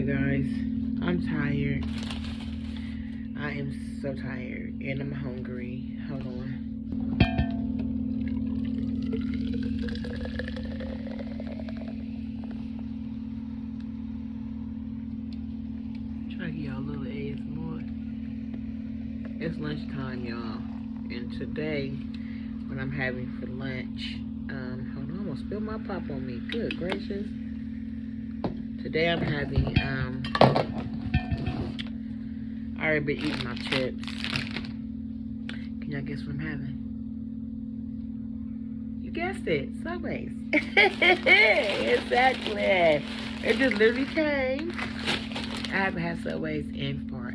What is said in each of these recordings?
guys, I'm tired. I am so tired and I'm hungry. Hold on. Try to get y'all a little ASMR. It's lunchtime, y'all. And today, what I'm having for lunch, hold on, I'm gonna spill my pop on me. Good gracious. Today I'm having, I already been eating my chips. Can y'all guess what I'm having? You guessed it, Subways. Exactly. It just literally came. I haven't had Subways in forever.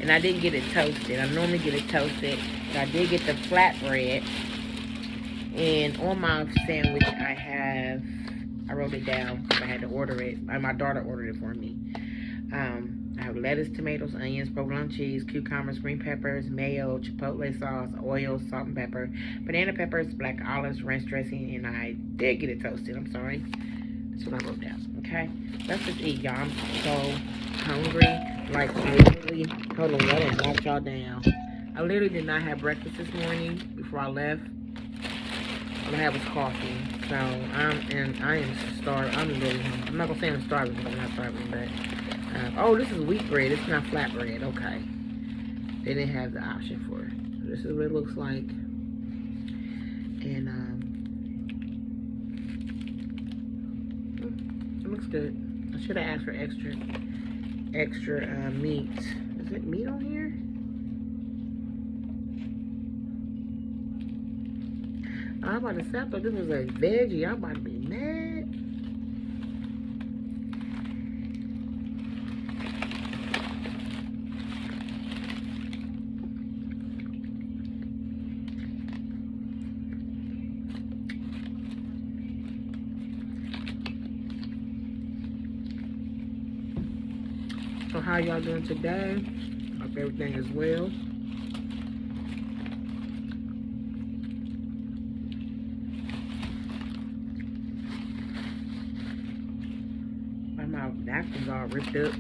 And I didn't get it toasted. I normally get it toasted. But I did get the flatbread. And on my sandwich, I wrote it down because I had to order it. My daughter ordered it for me. I have lettuce, tomatoes, onions, provolone cheese, cucumbers, green peppers, mayo, chipotle sauce, oil, salt and pepper, banana peppers, black olives, ranch dressing, and I did get it toasted. I'm sorry. That's what I wrote down. Okay? Let's just eat, y'all. I'm so hungry. Like, literally, hold on, let me knock y'all down. I literally did not have breakfast this morning before I left. All I had was coffee. So, I am starving. I'm really hungry. I'm not going to say I'm starving because I'm not starving, but, oh, this is wheat bread. It's not flatbread. Okay. They didn't have the option for it. So this is what it looks like. And, it looks good. I should have asked for extra meat. Is it meat on here? I'm about to say, I thought this was a veggie. I'm about to be mad. So how y'all doing today? Hope everything is well. My napkins all ripped up.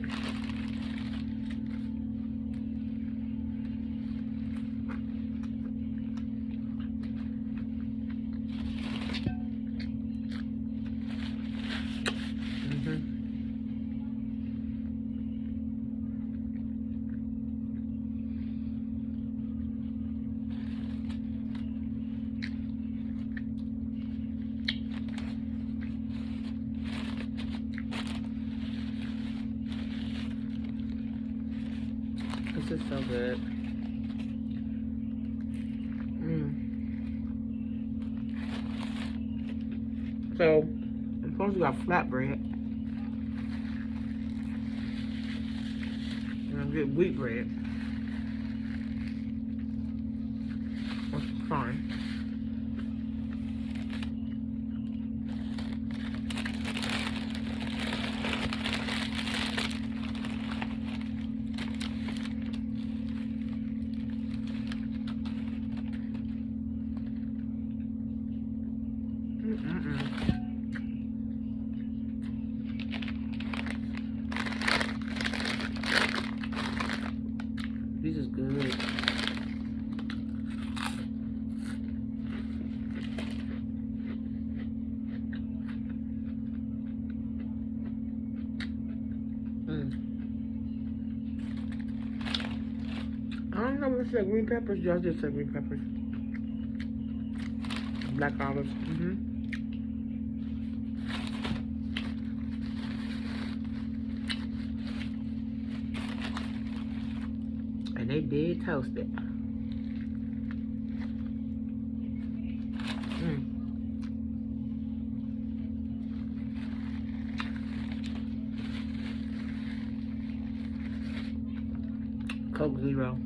This is so good. So, I'm supposed to got flatbread. And I'm getting wheat bread. That's fine. This is good. I don't know if it said green peppers. Y'all just said green peppers. Black olives. And they did toast it. Coke Zero.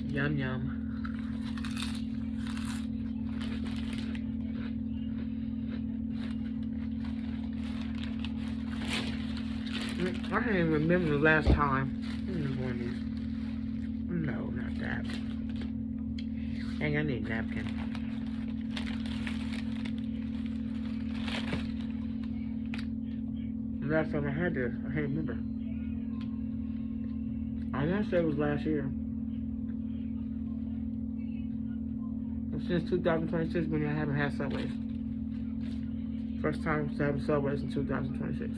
Yum yum. I can't even remember the last time. One of these. No, not that. Dang, I need a napkin. Last time I had this, I can't remember. I want to say it was last year. And since 2026, when I haven't had Subways. First time to have Subways in 2026.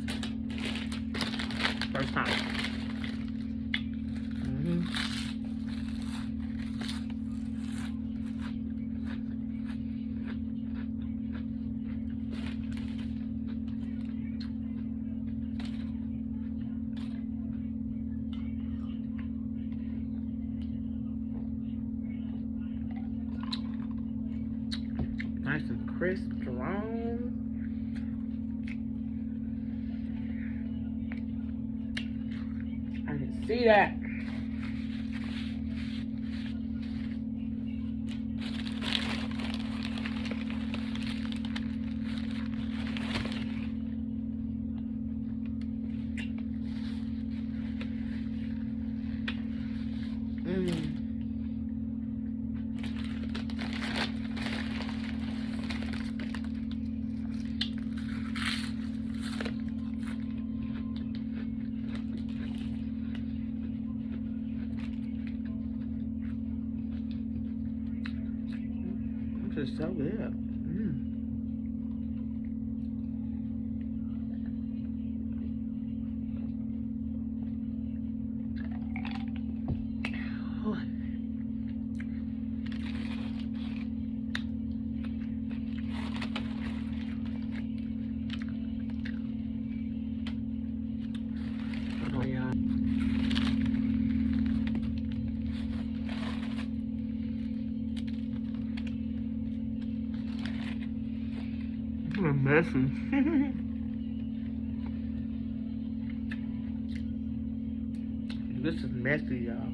First time. Nice and crisp, Jerome. I can see that. It's so good. Oh yeah. Messy. This is messy, y'all.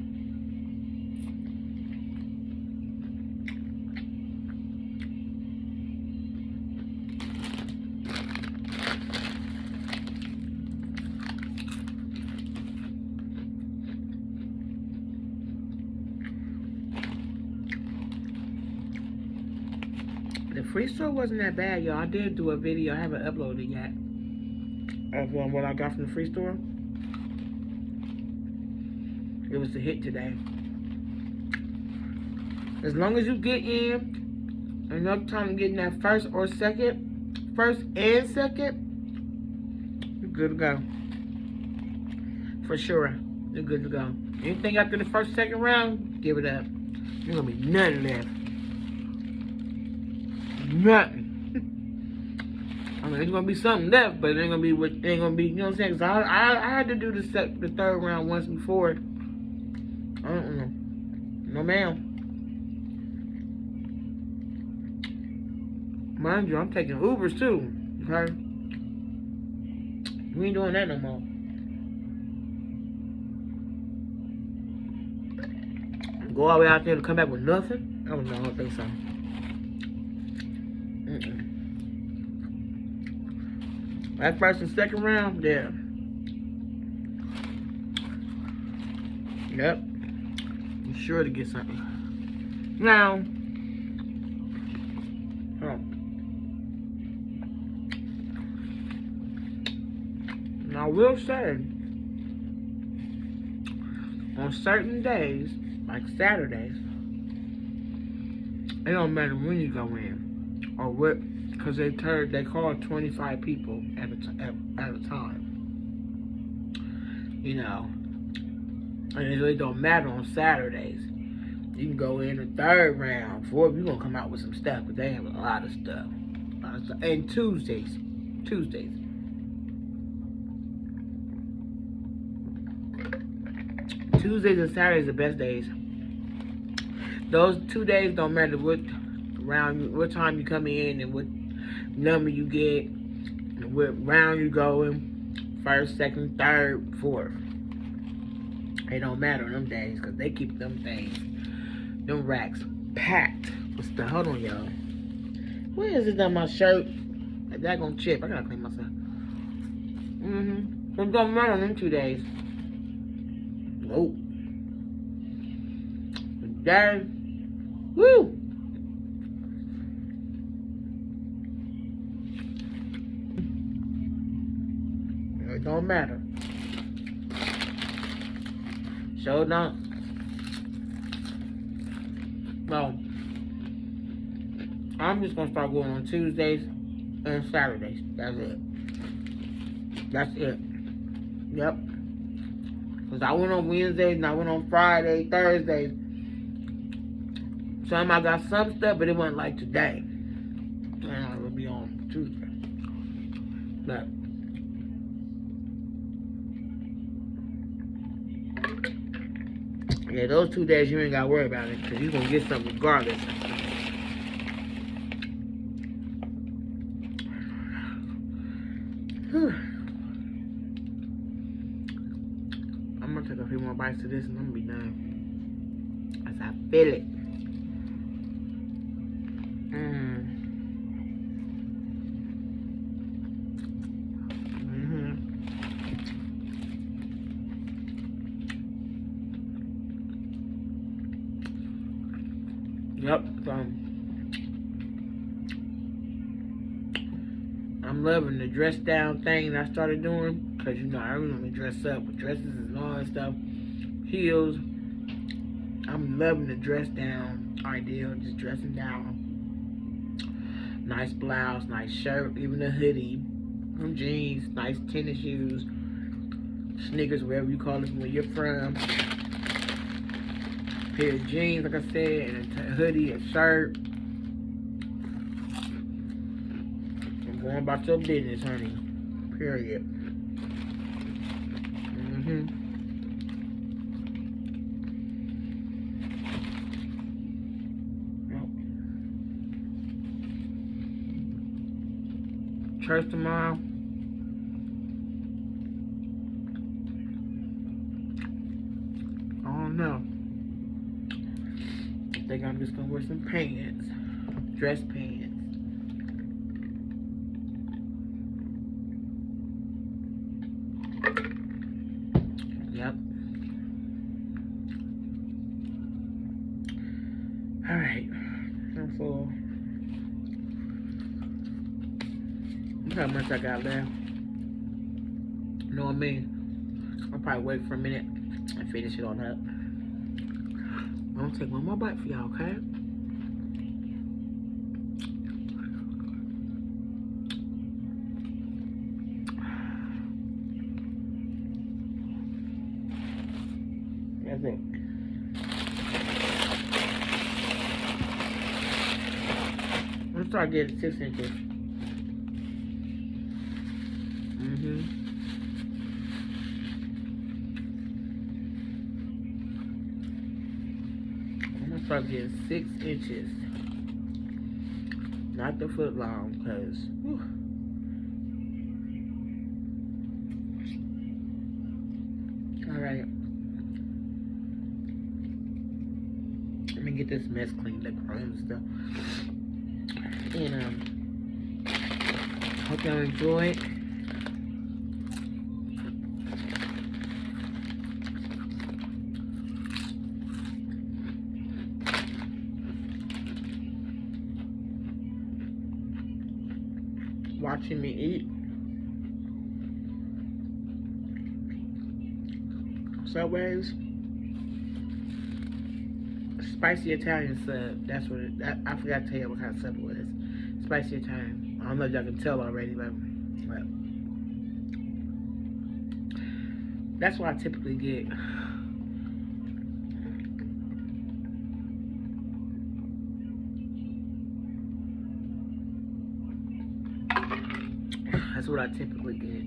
The free store wasn't that bad, y'all. I did do a video. I haven't uploaded yet of what I got from the free store. It was a hit today. As long as you get in enough time to get in that first and second, you're good to go. For sure, you're good to go. Anything after the first, second round, give it up. There's gonna be nothing left. Nothing. I mean, there's gonna be something left, but it ain't gonna be what ain't gonna be. You know what I'm saying? Cause I had to do the third round once before. I don't know. No, ma'am. Mind you, I'm taking Ubers too. Okay. We ain't doing that no more. Go all the way out there to come back with nothing? I don't know. I don't think so. That first and second round, yeah. Yep. I'm sure to get something. Now, I will say, on certain days, like Saturdays, it don't matter when you go in or what, because they call 25 people at a time. You know, and it really don't matter on Saturdays. You can go in the third round, fourth, you're gonna come out with some stuff, but they have a lot of stuff. And Tuesdays. Tuesdays and Saturdays are the best days. Those 2 days don't matter what time you come in and what number you get, and what round you go in, first, second, third, fourth. It don't matter on them days, because they keep them racks packed. Hold on, y'all. Where is it on my shirt? That gonna chip. I gotta clean myself. It don't matter on them 2 days. Nope. Today, Woo! It don't matter. So don't. Well, I'm just gonna start going on Tuesdays and Saturdays. That's it. That's it. Yep. Cause I went on Wednesdays and I went on Friday, Thursdays. Some I got some stuff, but it wasn't like today. And I will be on Tuesday. But yeah, those 2 days you ain't gotta worry about it, cause you gonna get something regardless. I'm gonna take a few more bites of this and I'm gonna be done. As I feel it. Yep, I'm loving the dress down thing I started doing, because you know I really want to dress up with dresses and all that stuff, heels. I'm loving the dress down idea, just dressing down. Nice blouse, nice shirt, even a hoodie, some jeans, nice tennis shoes, sneakers, wherever you call it from where you're from. Pair of jeans, like I said, and a hoodie, a shirt. And going about your business, honey. Period. Church tomorrow. I don't know. I think I'm just gonna wear some pants, dress pants. Yep. All right. I'm full. Look how much I got left. You know what I mean? I'll probably wait for a minute and finish it on up. I'm gonna take one more bite for y'all, okay? That's it. I'm gonna start getting 6 inches. I'm gonna start getting 6 inches. Not the foot long, because alright. Let me get this mess cleaned up and stuff. And hope y'all enjoy it. Watching me eat. Subways. Spicy Italian sub. That's what it, I forgot to tell you what kind of sub it was. Spicy Italian. I don't know if y'all can tell already, but that's what I typically get. That's what I typically get.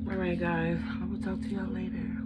Alright guys, I will talk to y'all later.